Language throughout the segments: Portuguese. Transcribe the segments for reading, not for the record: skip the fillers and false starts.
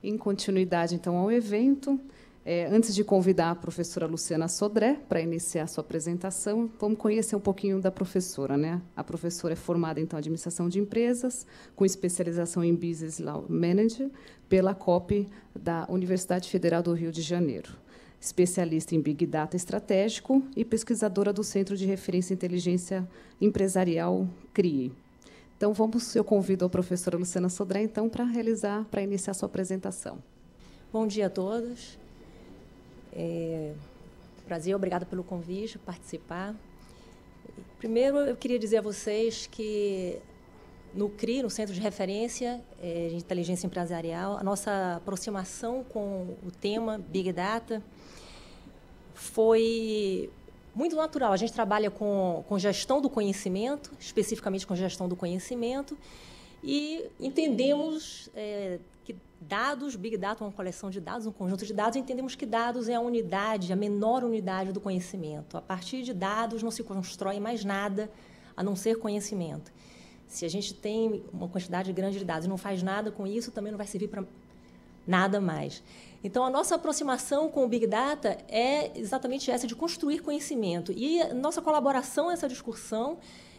Em continuidade, então, ao evento, antes de convidar a professora Luciana Sodré para iniciar sua apresentação, vamos conhecer um pouquinho da professora, né? A professora é formada então, em Administração de Empresas, com especialização em Business Law Manager, pela COP da Universidade Federal do Rio de Janeiro. Especialista em Big Data Estratégico e pesquisadora do Centro de Referência em Inteligência Empresarial, CRIE. Então, eu convido a professora Luciana Sodré, então, para iniciar sua apresentação. Bom dia a todos. Prazer, obrigada pelo convite, participar. Primeiro, eu queria dizer a vocês que no CRI, no Centro de Referência de Inteligência Empresarial, a nossa aproximação com o tema Big Data foi muito natural. A gente trabalha com gestão do conhecimento, especificamente com gestão do conhecimento, e entendemos que dados, Big Data é uma coleção de dados, um conjunto de dados, entendemos que dados é a unidade, a menor unidade do conhecimento. A partir de dados não se constrói mais nada a não ser conhecimento. Se a gente tem uma quantidade grande de dados e não faz nada com isso, também não vai servir para nada mais. Então, a nossa aproximação com o Big Data é exatamente essa, de construir conhecimento. E a nossa colaboração nessa discussão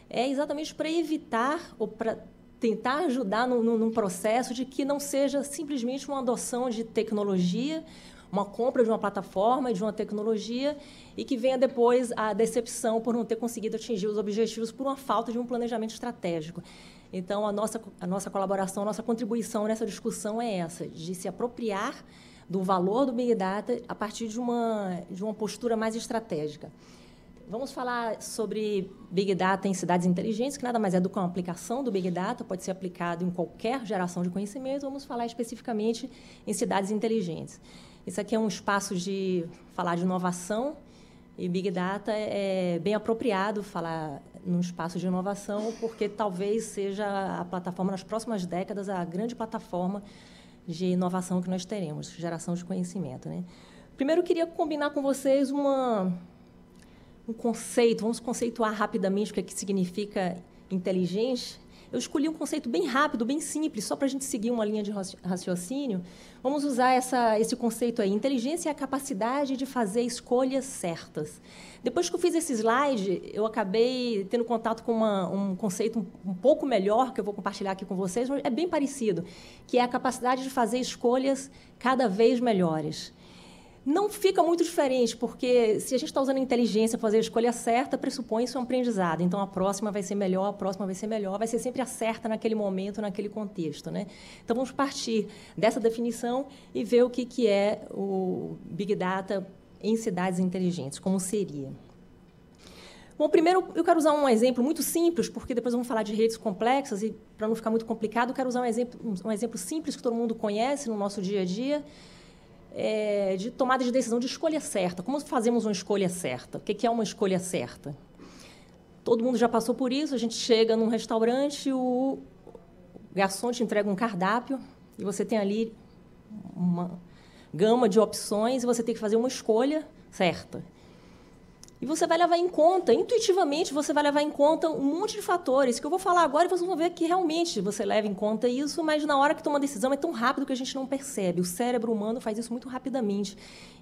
é exatamente para evitar ou para tentar ajudar num processo de que não seja simplesmente uma adoção de tecnologia, uma compra de uma plataforma, de uma tecnologia, e que venha depois a decepção por não ter conseguido atingir os objetivos por uma falta de um planejamento estratégico. Então, a nossa colaboração, a nossa contribuição nessa discussão é essa, de se apropriar do valor do Big Data a partir de uma postura mais estratégica. Vamos falar sobre Big Data em cidades inteligentes, que nada mais é do que uma aplicação do Big Data, pode ser aplicado em qualquer geração de conhecimento. Vamos falar especificamente em cidades inteligentes. Isso aqui é um espaço de falar de inovação, e Big Data é bem apropriado falar num espaço de inovação, porque talvez seja a plataforma, nas próximas décadas, a grande plataforma de inovação que nós teremos, geração de conhecimento, né? Primeiro, eu queria combinar com vocês um conceito. Vamos conceituar rapidamente o que significa inteligente. Eu escolhi um conceito bem rápido, bem simples, só para a gente seguir uma linha de raciocínio. Vamos usar esse conceito aí. Inteligência é a capacidade de fazer escolhas certas. Depois que eu fiz esse slide, eu acabei tendo contato com um conceito um pouco melhor, que eu vou compartilhar aqui com vocês, mas é bem parecido, que é a capacidade de fazer escolhas cada vez melhores. Não fica muito diferente, porque se a gente está usando a inteligência para fazer a escolha certa, pressupõe-se um aprendizado. Então, a próxima vai ser melhor, a próxima vai ser melhor, vai ser sempre a certa naquele momento, naquele contexto, né? Então, vamos partir dessa definição e ver o que é o Big Data em cidades inteligentes, como seria. Bom, primeiro, eu quero usar um exemplo muito simples, porque depois vamos falar de redes complexas, e, para não ficar muito complicado, eu quero usar um exemplo simples que todo mundo conhece no nosso dia a dia, de tomada de decisão, de escolha certa. Como fazemos uma escolha certa? O que é uma escolha certa? Todo mundo já passou por isso. A gente chega num restaurante, o garçom te entrega um cardápio e você tem ali uma gama de opções e você tem que fazer uma escolha certa. E você vai levar em conta, intuitivamente, você vai levar em conta um monte de fatores que eu vou falar agora e vocês vão ver que realmente você leva em conta isso, mas na hora que toma a decisão é tão rápido que a gente não percebe. O cérebro humano faz isso muito rapidamente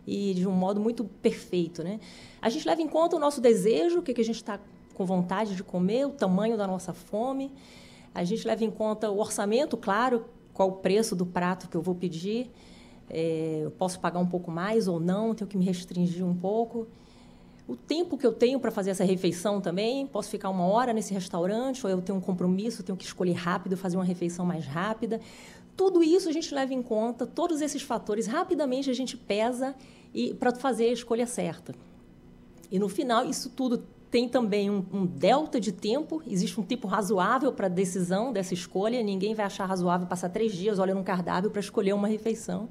e de um modo muito perfeito, né? A gente leva em conta o nosso desejo, o que a gente está com vontade de comer, o tamanho da nossa fome. A gente leva em conta o orçamento, claro, qual o preço do prato que eu vou pedir. Eu posso pagar um pouco mais ou não, tenho que me restringir um pouco. O tempo que eu tenho para fazer essa refeição também, posso ficar 1 hora nesse restaurante, ou eu tenho um compromisso, tenho que escolher rápido, fazer uma refeição mais rápida. Tudo isso a gente leva em conta, todos esses fatores, rapidamente a gente pesa para fazer a escolha certa. E, no final, isso tudo tem também um delta de tempo, existe um tempo razoável para a decisão dessa escolha, ninguém vai achar razoável passar 3 dias olhando um cardápio para escolher uma refeição,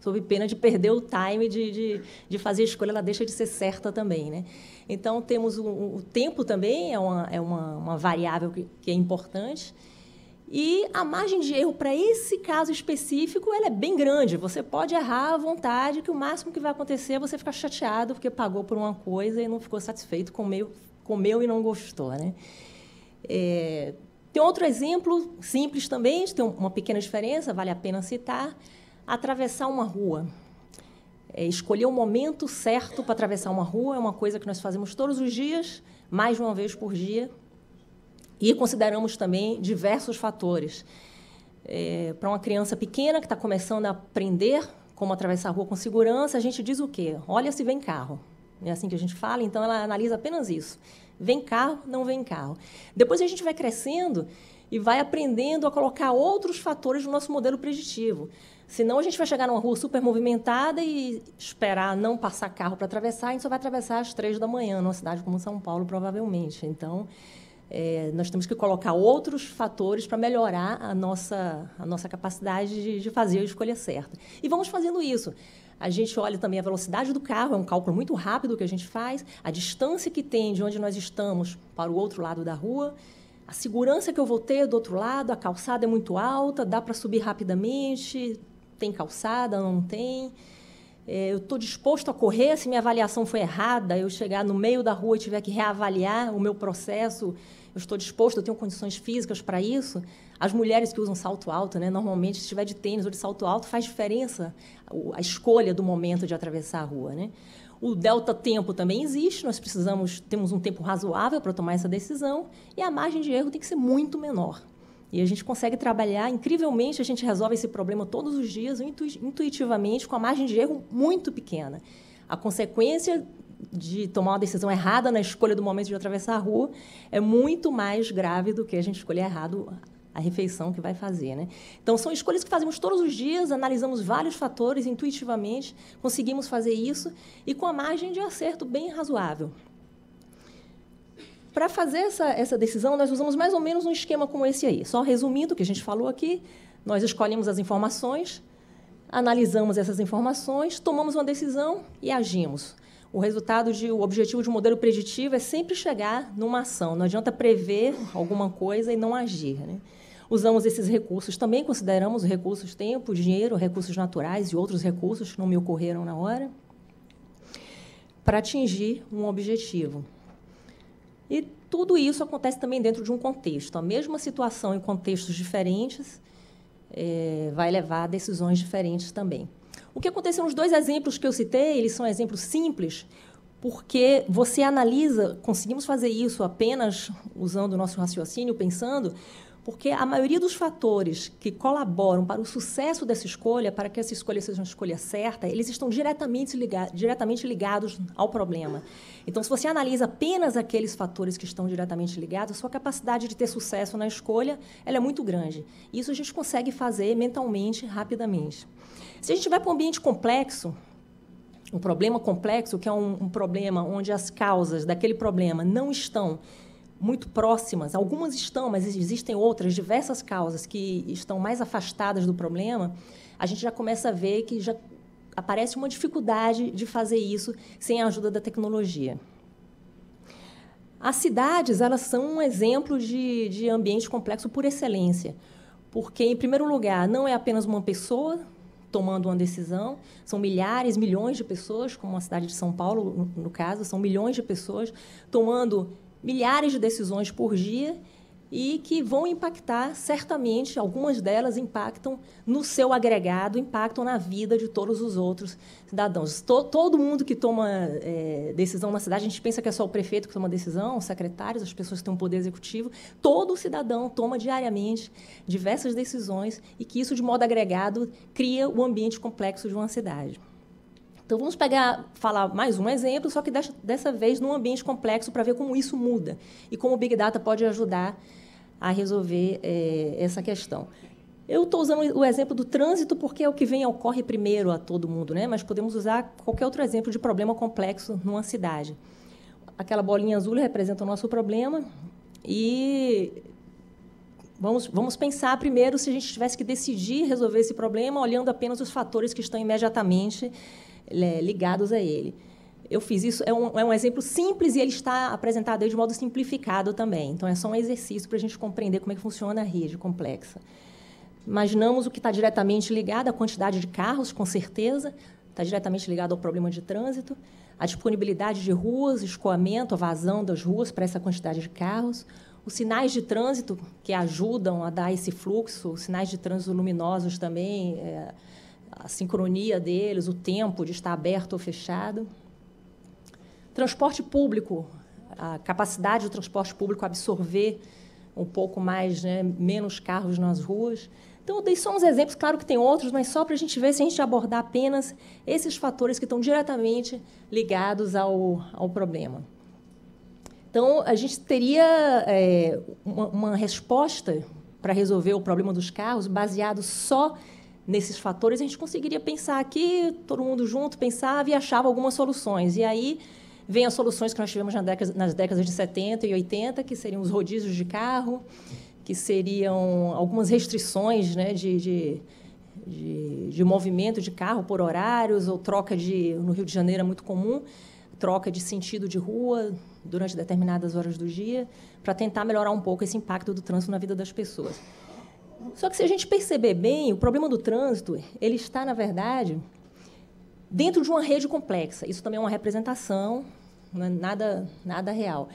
sob pena de perder o time de fazer a escolha, ela deixa de ser certa também, né? Então, temos o tempo também, é uma variável que é importante. E a margem de erro para esse caso específico ela é bem grande. Você pode errar à vontade, que o máximo que vai acontecer é você ficar chateado porque pagou por uma coisa e não ficou satisfeito, comeu e não gostou, né? Tem outro exemplo simples também, tem uma pequena diferença, vale a pena citar. Atravessar uma rua. Escolher o momento certo para atravessar uma rua é uma coisa que nós fazemos todos os dias, mais de uma vez por dia, e consideramos também diversos fatores. Para uma criança pequena que está começando a aprender como atravessar a rua com segurança, a gente diz o quê? Olha se vem carro. É assim que a gente fala, então ela analisa apenas isso. Vem carro, não vem carro. Depois a gente vai crescendo e vai aprendendo a colocar outros fatores no nosso modelo preditivo. Senão, a gente vai chegar numa rua super movimentada e esperar não passar carro para atravessar, a gente só vai atravessar às 3 da manhã, numa cidade como São Paulo, provavelmente. Então, nós temos que colocar outros fatores para melhorar a nossa capacidade de fazer a escolha certa. E vamos fazendo isso. A gente olha também a velocidade do carro, é um cálculo muito rápido que a gente faz, a distância que tem de onde nós estamos para o outro lado da rua, a segurança que eu vou ter do outro lado, a calçada é muito alta, dá para subir rapidamente, tem calçada, não tem. Eu estou disposto a correr, se minha avaliação foi errada, eu chegar no meio da rua e tiver que reavaliar o meu processo, eu estou disposto, eu tenho condições físicas para isso. As mulheres que usam salto alto, né, normalmente, se estiver de tênis ou de salto alto, faz diferença a escolha do momento de atravessar a rua, né? O delta tempo também existe, nós temos um tempo razoável para tomar essa decisão, e a margem de erro tem que ser muito menor. E a gente consegue trabalhar, incrivelmente, a gente resolve esse problema todos os dias, intuitivamente, com a margem de erro muito pequena. A consequência de tomar uma decisão errada na escolha do momento de atravessar a rua é muito mais grave do que a gente escolher errado a refeição que vai fazer, né? Então, são escolhas que fazemos todos os dias, analisamos vários fatores intuitivamente, conseguimos fazer isso, e com a margem de acerto bem razoável. Para fazer essa decisão, nós usamos mais ou menos um esquema como esse aí. Só resumindo o que a gente falou aqui, nós escolhemos as informações, analisamos essas informações, tomamos uma decisão e agimos. O objetivo de um modelo preditivo é sempre chegar numa ação. Não adianta prever alguma coisa e não agir, né? Usamos esses recursos, também consideramos recursos tempo, dinheiro, recursos naturais e outros recursos que não me ocorreram na hora, para atingir um objetivo. E tudo isso acontece também dentro de um contexto. A mesma situação em contextos diferentes vai levar a decisões diferentes também. O que aconteceu nos 2 exemplos que eu citei, eles são exemplos simples, porque você analisa, conseguimos fazer isso apenas usando o nosso raciocínio, pensando, porque a maioria dos fatores que colaboram para o sucesso dessa escolha, para que essa escolha seja uma escolha certa, eles estão diretamente ligados ao problema. Então, se você analisa apenas aqueles fatores que estão diretamente ligados, a sua capacidade de ter sucesso na escolha ela é muito grande. Isso a gente consegue fazer mentalmente, rapidamente. Se a gente vai para um ambiente complexo, um problema complexo, que é um problema onde as causas daquele problema não estão muito próximas, algumas estão, mas existem outras, diversas causas que estão mais afastadas do problema, a gente já começa a ver que já aparece uma dificuldade de fazer isso sem a ajuda da tecnologia. As cidades, elas são um exemplo de ambiente complexo por excelência, porque, em primeiro lugar, não é apenas uma pessoa tomando uma decisão, são milhares, milhões de pessoas, como a cidade de São Paulo, no caso, são milhões de pessoas tomando milhares de decisões por dia e que vão impactar, certamente, algumas delas impactam no seu agregado, impactam na vida de todos os outros cidadãos. Todo mundo que toma decisão na cidade, a gente pensa que é só o prefeito que toma decisão, os secretários, as pessoas que têm um poder executivo, todo cidadão toma diariamente diversas decisões e que isso, de modo agregado, cria o ambiente complexo de uma cidade. Então, vamos falar mais um exemplo, só que dessa vez num ambiente complexo, para ver como isso muda e como o Big Data pode ajudar a resolver essa questão. Eu estou usando o exemplo do trânsito porque é o que ocorre primeiro a todo mundo, né? Mas podemos usar qualquer outro exemplo de problema complexo numa cidade. Aquela bolinha azul representa o nosso problema e vamos pensar primeiro se a gente tivesse que decidir resolver esse problema olhando apenas os fatores que estão imediatamente ligados a ele. Eu fiz isso, é um exemplo simples e ele está apresentado aí de modo simplificado também. Então, é só um exercício para a gente compreender como é que funciona a rede complexa. Imaginamos o que está diretamente ligado à quantidade de carros, com certeza, está diretamente ligado ao problema de trânsito, a disponibilidade de ruas, escoamento, a vazão das ruas para essa quantidade de carros, os sinais de trânsito que ajudam a dar esse fluxo, os sinais de trânsito luminosos também a sincronia deles, o tempo de estar aberto ou fechado. Transporte público, a capacidade do transporte público absorver um pouco mais, né, menos carros nas ruas. Então, eu dei só uns exemplos, claro que tem outros, mas só para a gente ver se a gente abordar apenas esses fatores que estão diretamente ligados ao problema. Então, a gente teria uma resposta para resolver o problema dos carros baseado só nesses fatores. A gente conseguiria pensar aqui, todo mundo junto, pensava e achava algumas soluções. E aí vem as soluções que nós tivemos nas décadas de 70 e 80, que seriam os rodízios de carro, que seriam algumas restrições, né, de movimento de carro por horários, ou troca no Rio de Janeiro é muito comum, troca de sentido de rua durante determinadas horas do dia, para tentar melhorar um pouco esse impacto do trânsito na vida das pessoas. Só que, se a gente perceber bem, o problema do trânsito ele está, na verdade, dentro de uma rede complexa. Isso também é uma representação, não é nada real.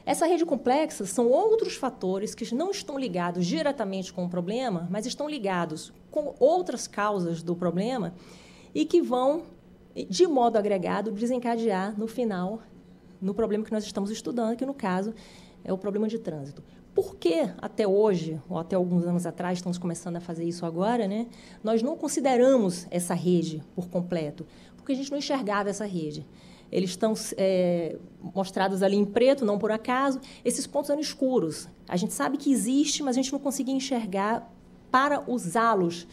Essa rede complexa são outros fatores que não estão ligados diretamente com o problema, mas estão ligados com outras causas do problema e que vão, de modo agregado, desencadear, no final, no problema que nós estamos estudando, que, no caso, é o problema de trânsito. Por que, até hoje, ou até alguns anos atrás, estamos começando a fazer isso agora, né, nós não consideramos essa rede por completo? Porque a gente não enxergava essa rede. Eles estão mostrados ali em preto, não por acaso. Esses pontos eram escuros. A gente sabe que existe, mas a gente não conseguia enxergar para usá-los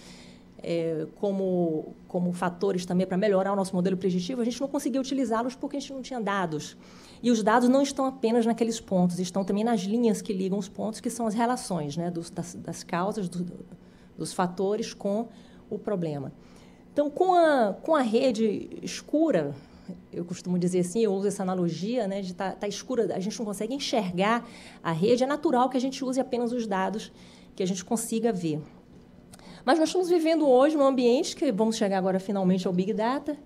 como fatores também para melhorar o nosso modelo preditivo. A gente não conseguia utilizá-los porque a gente não tinha dados. E os dados não estão apenas naqueles pontos, estão também nas linhas que ligam os pontos, que são as relações, né, das causas, dos fatores com o problema. Então, com a rede escura, eu costumo dizer assim, eu uso essa analogia, né, de estar escura, a gente não consegue enxergar a rede, é natural que a gente use apenas os dados que a gente consiga ver. Mas nós estamos vivendo hoje num ambiente que vamos chegar agora finalmente ao Big Data.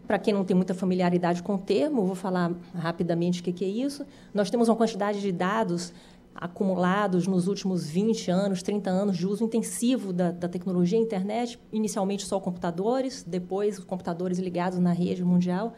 Para quem não tem muita familiaridade com o termo, vou falar rapidamente o que é isso. Nós temos uma quantidade de dados acumulados nos últimos 20 anos, 30 anos de uso intensivo da tecnologia e internet, inicialmente só computadores, depois os computadores ligados na rede mundial.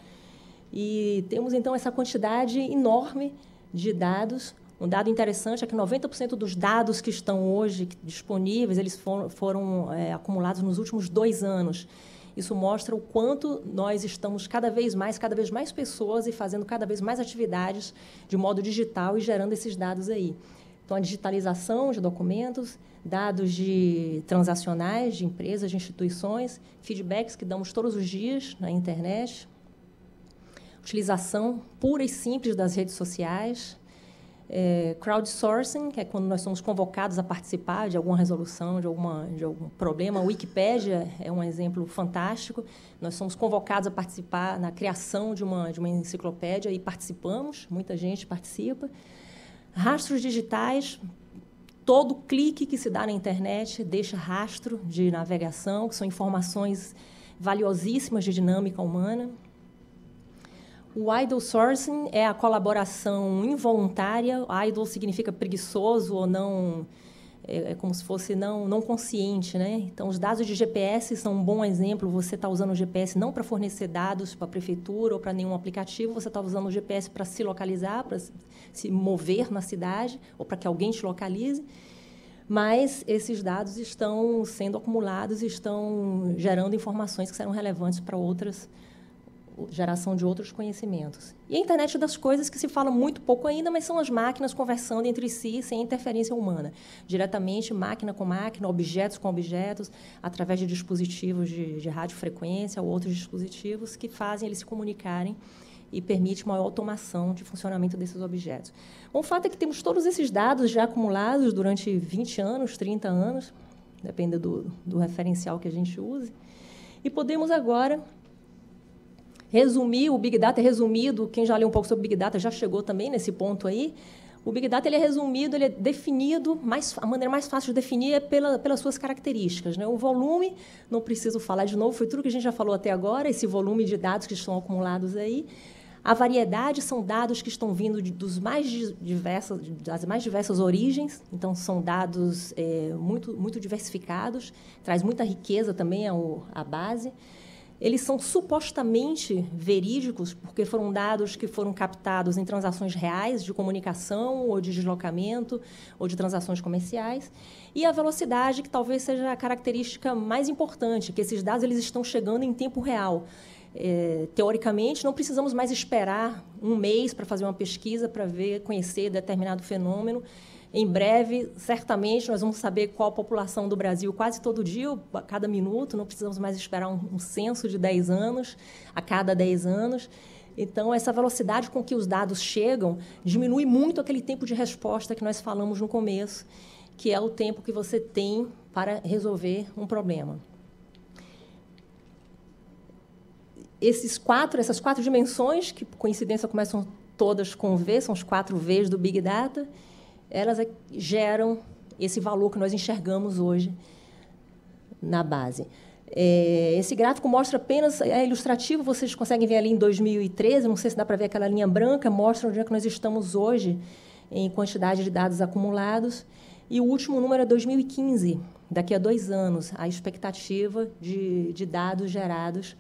E temos, então, essa quantidade enorme de dados. Um dado interessante é que 90% dos dados que estão hoje disponíveis, eles foram acumulados nos últimos 2 anos. Isso mostra o quanto nós estamos cada vez mais pessoas e fazendo cada vez mais atividades de modo digital e gerando esses dados aí. Então, a digitalização de documentos, dados transacionais de empresas, de instituições, feedbacks que damos todos os dias na internet, utilização pura e simples das redes sociais, crowdsourcing, que é quando nós somos convocados a participar de alguma resolução, de algum problema. A Wikipédia é um exemplo fantástico. Nós somos convocados a participar na criação de uma enciclopédia e participamos, muita gente participa. Rastros digitais, todo clique que se dá na internet deixa rastro de navegação, que são informações valiosíssimas de dinâmica humana. O idle sourcing é a colaboração involuntária. Idle significa preguiçoso ou não, é como se fosse não consciente, né? Então, os dados de GPS são um bom exemplo. Você está usando o GPS não para fornecer dados para a prefeitura ou para nenhum aplicativo, você está usando o GPS para se localizar, para se mover na cidade ou para que alguém te localize. Mas esses dados estão sendo acumulados e estão gerando informações que serão relevantes para geração de outros conhecimentos. E a internet das coisas, que se fala muito pouco ainda, mas são as máquinas conversando entre si sem interferência humana. Diretamente, máquina com máquina, objetos com objetos, através de dispositivos de radiofrequência ou outros dispositivos que fazem eles se comunicarem e permite maior automação de funcionamento desses objetos. Bom, o fato é que temos todos esses dados já acumulados durante 20 anos, 30 anos, depende do referencial que a gente use, e podemos agora resumir. O Big Data é resumido, quem já leu um pouco sobre o Big Data já chegou também nesse ponto aí. O Big Data ele é resumido, ele é definido, a maneira mais fácil de definir é pelas suas características, né? O volume, não preciso falar de novo, foi tudo que a gente já falou até agora, esse volume de dados que estão acumulados aí. A variedade são dados que estão vindo das mais diversas origens, então são dados muito diversificados, traz muita riqueza também à base. Eles são supostamente verídicos, porque foram dados que foram captados em transações reais de comunicação, ou de deslocamento, ou de transações comerciais. E a velocidade, que talvez seja a característica mais importante, que esses dados eles estão chegando em tempo real. Teoricamente, não precisamos mais esperar um mês para fazer uma pesquisa, para conhecer determinado fenômeno. Em breve, certamente, nós vamos saber qual a população do Brasil quase todo dia, a cada minuto. Não precisamos mais esperar um censo de 10 anos, a cada 10 anos. Então, essa velocidade com que os dados chegam diminui muito aquele tempo de resposta que nós falamos no começo, que é o tempo que você tem para resolver um problema. Essas quatro dimensões, que, por coincidência, começam todas com V, são os 4 Vs do Big Data, elas geram esse valor que nós enxergamos hoje na base. Esse gráfico mostra apenas, é ilustrativo, vocês conseguem ver ali em 2013, não sei se dá para ver aquela linha branca, mostra onde é que nós estamos hoje em quantidade de dados acumulados, e o último número é 2015, daqui a 2 anos, a expectativa de dados gerados,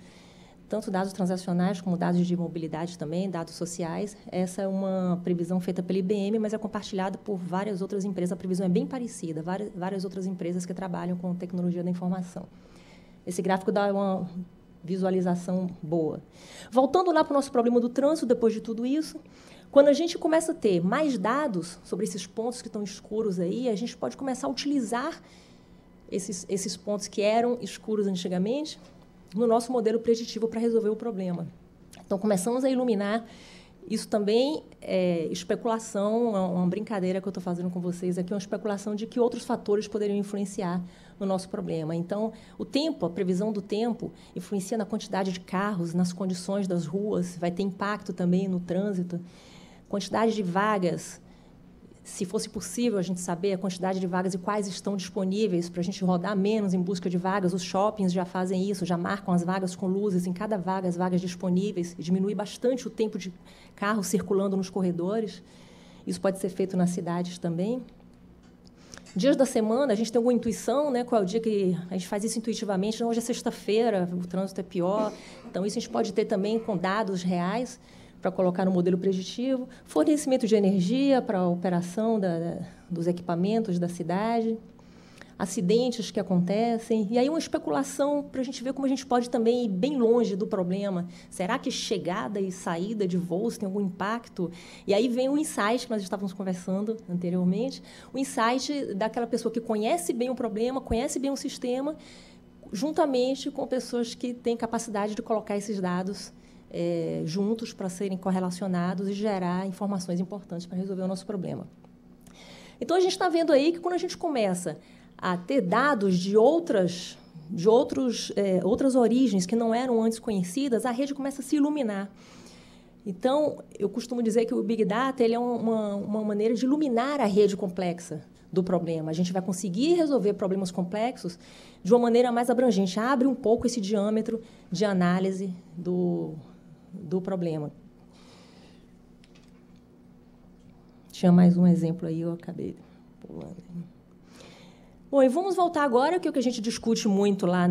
tanto dados transacionais como dados de mobilidade também, dados sociais. Essa é uma previsão feita pela IBM, mas é compartilhada por várias outras empresas. A previsão é bem parecida, várias outras empresas que trabalham com tecnologia da informação. Esse gráfico dá uma visualização boa. Voltando lá para o nosso problema do trânsito, depois de tudo isso, quando a gente começa a ter mais dados sobre esses pontos que estão escuros aí, a gente pode começar a utilizar esses pontos que eram escuros antigamente no nosso modelo preditivo para resolver o problema. Então, começamos a iluminar. Isso também é especulação, é uma brincadeira que eu estou fazendo com vocês aqui, uma especulação de que outros fatores poderiam influenciar no nosso problema. Então, o tempo, a previsão do tempo, influencia na quantidade de carros, nas condições das ruas, vai ter impacto também no trânsito. Quantidade de vagas, se fosse possível a gente saber a quantidade de vagas e quais estão disponíveis para a gente rodar menos em busca de vagas, os shoppings já fazem isso, já marcam as vagas com luzes, em cada vaga as vagas disponíveis, e diminui bastante o tempo de carro circulando nos corredores. Isso pode ser feito nas cidades também. Dias da semana, a gente tem alguma intuição, né? Qual é o dia que a gente faz isso intuitivamente? Não, hoje é sexta-feira, o trânsito é pior. Então, isso a gente pode ter também com dados reais, para colocar no modelo preditivo, fornecimento de energia para a operação dos equipamentos da cidade, acidentes que acontecem, e aí uma especulação para a gente ver como a gente pode também ir bem longe do problema. Será que chegada e saída de voos tem algum impacto? E aí vem o insight que nós estávamos conversando anteriormente, o insight daquela pessoa que conhece bem o problema, conhece bem o sistema, juntamente com pessoas que têm capacidade de colocar esses dados juntos para serem correlacionados e gerar informações importantes para resolver o nosso problema. Então, a gente está vendo aí que, quando a gente começa a ter dados de outras origens que não eram antes conhecidas, a rede começa a se iluminar. Então, eu costumo dizer que o Big Data ele é uma maneira de iluminar a rede complexa do problema. A gente vai conseguir resolver problemas complexos de uma maneira mais abrangente. Abre um pouco esse diâmetro de análise do problema. Tinha mais um exemplo aí, eu acabei pulando. Bom, e vamos voltar agora, que é o que a gente discute muito lá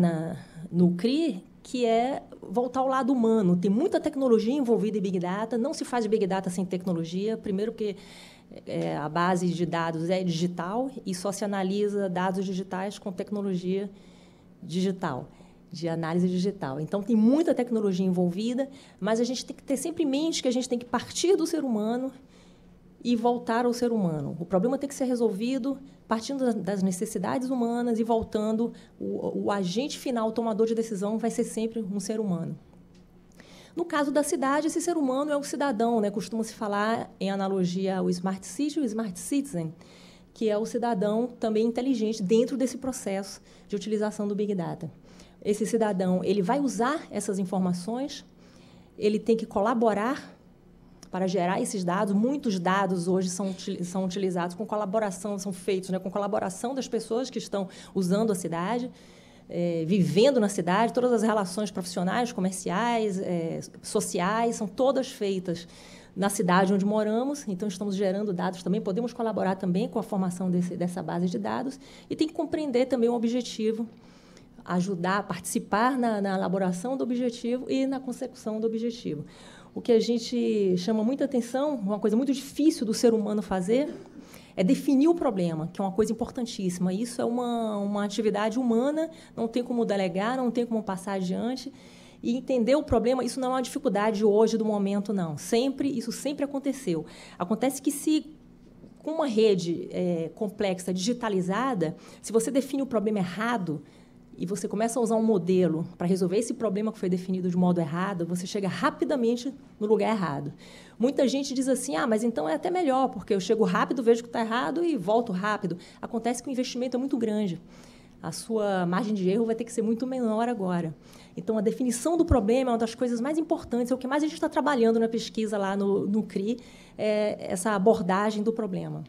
no CRI, que é voltar ao lado humano. Tem muita tecnologia envolvida em Big Data, não se faz Big Data sem tecnologia, primeiro porque a base de dados é digital e só se analisa dados digitais com tecnologia digital, de análise digital. Então, tem muita tecnologia envolvida, mas a gente tem que ter sempre em mente que a gente tem que partir do ser humano e voltar ao ser humano. O problema tem que ser resolvido partindo das necessidades humanas e voltando. O agente final, o tomador de decisão, vai ser sempre um ser humano. No caso da cidade, esse ser humano é o cidadão, né? Costuma-se falar, em analogia ao Smart City, o Smart Citizen, que é o cidadão também inteligente dentro desse processo de utilização do Big Data. Esse cidadão ele vai usar essas informações, ele tem que colaborar para gerar esses dados. Muitos dados hoje são utilizados com colaboração, são feitos, né, com colaboração das pessoas que estão usando a cidade. vivendo na cidade, todas as relações profissionais, comerciais, sociais, são todas feitas na cidade onde moramos, então estamos gerando dados também, podemos colaborar também com a formação dessa base de dados, e tem que compreender também o objetivo, ajudar, participar na elaboração do objetivo e na consecução do objetivo. O que a gente chama muita atenção, uma coisa muito difícil do ser humano fazer, é definir o problema, que é uma coisa importantíssima. Isso é uma atividade humana, não tem como delegar, não tem como passar adiante. E entender o problema, isso não é uma dificuldade hoje, do momento, não. Isso sempre aconteceu. Acontece que, se com uma rede complexa, digitalizada, se você define o problema errado e você começa a usar um modelo para resolver esse problema que foi definido de modo errado, você chega rapidamente no lugar errado. Muita gente diz assim, mas então é até melhor, porque eu chego rápido, vejo que está errado e volto rápido. Acontece que o investimento é muito grande. A sua margem de erro vai ter que ser muito menor agora. Então, a definição do problema é uma das coisas mais importantes, é o que mais a gente está trabalhando na pesquisa lá no CRI, essa abordagem do problema.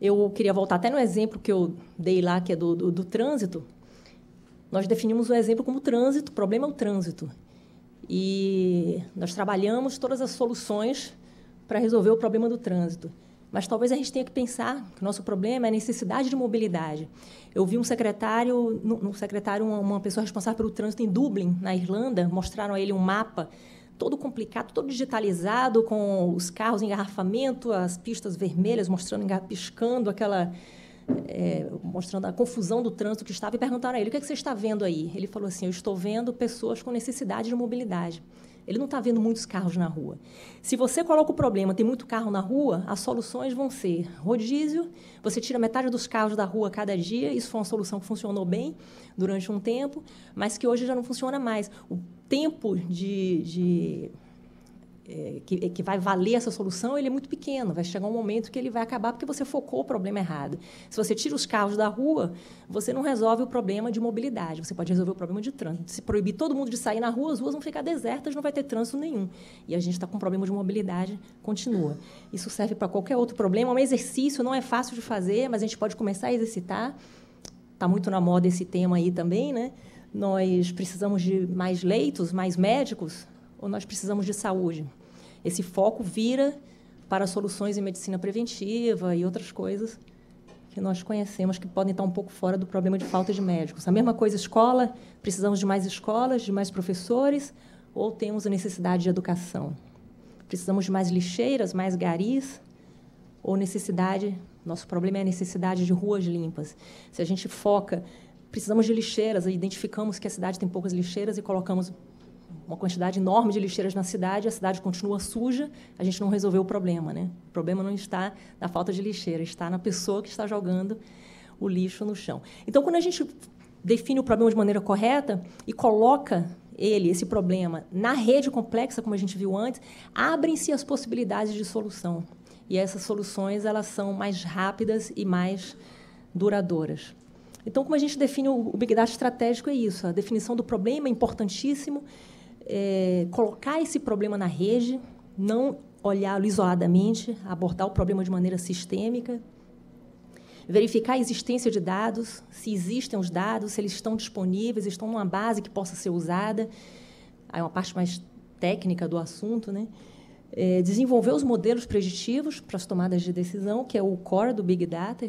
Eu queria voltar até no exemplo que eu dei lá, que é do trânsito. Nós definimos o exemplo como trânsito, o problema é o trânsito. E nós trabalhamos todas as soluções para resolver o problema do trânsito. Mas talvez a gente tenha que pensar que o nosso problema é a necessidade de mobilidade. Eu vi uma pessoa responsável pelo trânsito em Dublin, na Irlanda, mostraram a ele um mapa todo complicado, todo digitalizado, com os carros em engarrafamento, as pistas vermelhas piscando mostrando a confusão do trânsito que estava, e perguntaram a ele, o que é que você está vendo aí? Ele falou assim, eu estou vendo pessoas com necessidade de mobilidade. Ele não está vendo muitos carros na rua. Se você coloca o problema, tem muito carro na rua, as soluções vão ser rodízio, você tira metade dos carros da rua cada dia, isso foi uma solução que funcionou bem durante um tempo, mas que hoje já não funciona mais. O tempo que vai valer essa solução, ele é muito pequeno, vai chegar um momento que ele vai acabar porque você focou o problema errado. Se você tira os carros da rua, você não resolve o problema de mobilidade, você pode resolver o problema de trânsito. Se proibir todo mundo de sair na rua, as ruas vão ficar desertas, não vai ter trânsito nenhum. E a gente está com um problema de mobilidade, continua. Isso serve para qualquer outro problema, é um exercício, não é fácil de fazer, mas a gente pode começar a exercitar. Está muito na moda esse tema aí também, né? Nós precisamos de mais leitos, mais médicos, ou nós precisamos de saúde? Esse foco vira para soluções em medicina preventiva e outras coisas que nós conhecemos que podem estar um pouco fora do problema de falta de médicos. A mesma coisa, escola, precisamos de mais escolas, de mais professores, ou temos a necessidade de educação? Precisamos de mais lixeiras, mais garis, ou nosso problema é a necessidade de ruas limpas. Se a gente foca, precisamos de lixeiras, identificamos que a cidade tem poucas lixeiras e colocamos uma quantidade enorme de lixeiras na cidade, a cidade continua suja, a gente não resolveu o problema, né? O problema não está na falta de lixeira, está na pessoa que está jogando o lixo no chão. Então, quando a gente define o problema de maneira correta e coloca esse problema na rede complexa, como a gente viu antes, abrem-se as possibilidades de solução. E essas soluções, elas são mais rápidas e mais duradouras. Então, como a gente define o Big Data estratégico, é isso. A definição do problema é importantíssimo. Colocar esse problema na rede, não olhá-lo isoladamente, abordar o problema de maneira sistêmica, verificar a existência de dados, se existem os dados, se eles estão disponíveis, estão numa base que possa ser usada. Aí é uma parte mais técnica do assunto, né? Desenvolver os modelos preditivos para as tomadas de decisão, que é o core do Big Data,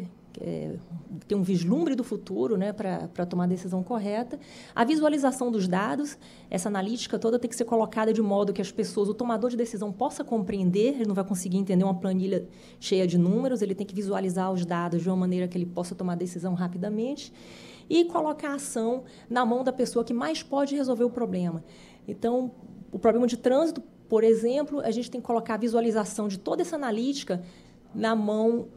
tem um vislumbre do futuro, né, para tomar a decisão correta. A visualização dos dados, essa analítica toda tem que ser colocada de modo que as pessoas, o tomador de decisão possa compreender, ele não vai conseguir entender uma planilha cheia de números, ele tem que visualizar os dados de uma maneira que ele possa tomar a decisão rapidamente e colocar a ação na mão da pessoa que mais pode resolver o problema. Então, o problema de trânsito, por exemplo, a gente tem que colocar a visualização de toda essa analítica na mão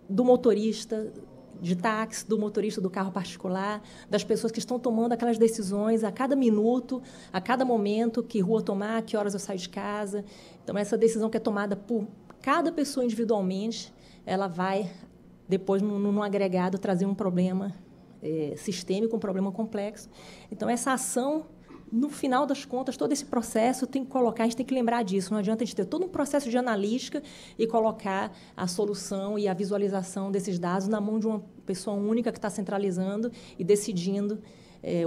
do motorista de táxi, do motorista do carro particular, das pessoas que estão tomando aquelas decisões a cada minuto, a cada momento, que rua tomar, que horas eu saio de casa. Então, essa decisão que é tomada por cada pessoa individualmente, ela vai, depois, num agregado, trazer um problema sistêmico, um problema complexo. Então, essa ação no final das contas, todo esse processo tem que colocar, a gente tem que lembrar disso, não adianta a gente ter todo um processo de analítica e colocar a solução e a visualização desses dados na mão de uma pessoa única que está centralizando e decidindo.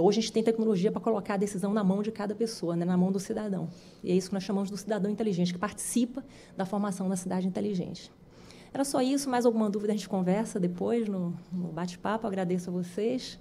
Hoje a gente tem tecnologia para colocar a decisão na mão de cada pessoa, né, na mão do cidadão. E é isso que nós chamamos do cidadão inteligente, que participa da formação da cidade inteligente. Era só isso, mais alguma dúvida a gente conversa depois no bate-papo. Agradeço a vocês.